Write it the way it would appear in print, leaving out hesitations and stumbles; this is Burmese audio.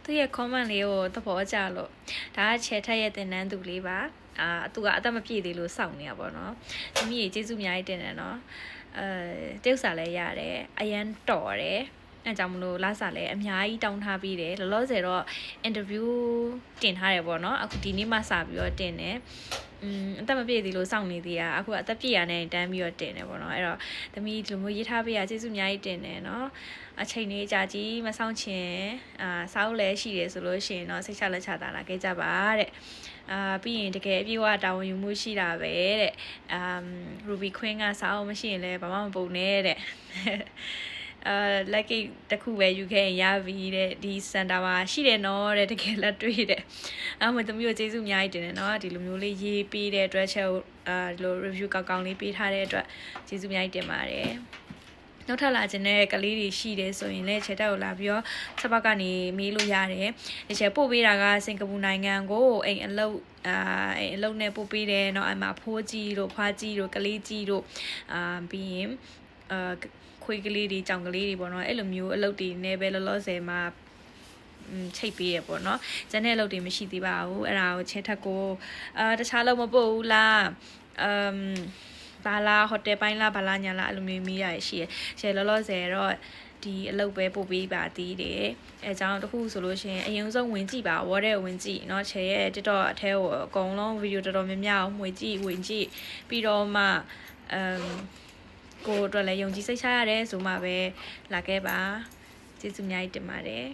သူရဲ့ comment လေးကိုသဘောကျလို့ဒါကချဲထက်ရဲ့တင်နန်းသူလေးပါသူကအသက်မပြည့်သေးလို့စောင့်နေရပါတော့။သမီးကြီးကျေးဇူးအများကြီးတင်တယ်နော်။တယောက်စာလည်းရတယ်အရန်တော်တယ်။အဲကြောင့်မလို့လာစာလည်းအများကြီးတောင်းထားပြီးတယ်လောလောဆယ်တော့ interview တင်ထားတယ်ပေါ့နော်အခုဒီနေ့မှစပြီးတော့တင်တယ်အသက်မပြည့်သေးလို့စောင့်နေသေးတာအခုအသက်ပြည့်ရတဲ့တန်းပြီးတော့တင်တယ်ပေါ့နော်အဲ့တော့သမီးဒီလိုမျိုးရေးထားပေးရကျေးဇူးအများကြီးတင်တယ်နော်အချိန်လေးကြာကြီးမဆောင်ချင်စောက်လည်းရှိတယ်ဆိုလို့ရှိရင်တော့စိတ်ချလက်ချတာလာခဲ့ကြပါတဲ့ပြီးရင်တကယ်အပြည့်အဝတာဝန်ယူမှုရှိတာပဲတဲ့Ruby Queen ကစောက်မရှိရင်လည်းဘာမှမပုံနဲ့တဲ့like တခုပဲယူခဲ့ရင်ရပြီတဲ့ဒီစင်တာမှာရှိတယ်နော်တဲ့တကယ်လက်တွေ့တဲ့မှသမီးတို့ကျေးဇူးအများကြီးတင်တယ်နော်ဒီလိုမျိုးလေးရေးပေးတဲ့အတွက်ချက်ဒီလို review ကောင်းလေးပေးထားတဲ့အတွက်ကျေးဇူးအများကြီးတင်ပါတယ်နောက်ထပ်လာခြင်းတဲ့ကလေးတွေရှိတယ်ဆိုရင်လည်းခြေတက်ကိုလာပြီးတော့ဆက်ပေါက်ကနေမေးလို့ရတယ်။ဒီခြေပို့ပေးတာကစင်ကာပူနိုင်ငံကိုအိမ်အလုပ်နဲ့ပို့ပေးတယ်เนาะအမဖိုးကြီးတို့ဖွားကြီးတို့ကလေးကြီးတို့ပြီးရင်ခွေးကလေးတွေကြောင်ကလေးတွေပေါ့နော်အဲ့လိုမျိုးအလုပ်တွေနဲ့ပဲလောလောဆယ်မှာချိတ်ပေးရပေါ့နော်။ကျန်တဲ့အလုပ်တွေမရှိသေးပါဘူး။အဲ့ဒါကိုခြေထက်ကိုတခြားလုပ်မပို့ဘူးလားဘာလာဟိုတယ်ပိုင်းလားဘာလာညာလားအဲ့လိုမျိုးမေးရရှိရရှယ်လောလောဆယ်တော့ဒီအလုပ်ပဲပို့ပေးပါသေးတယ်အဲကြောင့်တခုဆိုလို့ရှိရင်အရင်ဆုံးဝင်ကြည့်ပါဝေါ်တဲ့ဝင်ကြည့်เนาะချယ်ရဲ့ TikTok အထဲကိုအကုန်လုံးဗီဒီယိုတော်တော်များများအောင်ဝင်ကြည့်ပြီးတော့မှကိုအတွက်လည်းယုံကြည်စိတ်ချရတယ်ဆိုမှပဲလာခဲ့ပါကျေးဇူးအများကြီးတင်ပါတယ်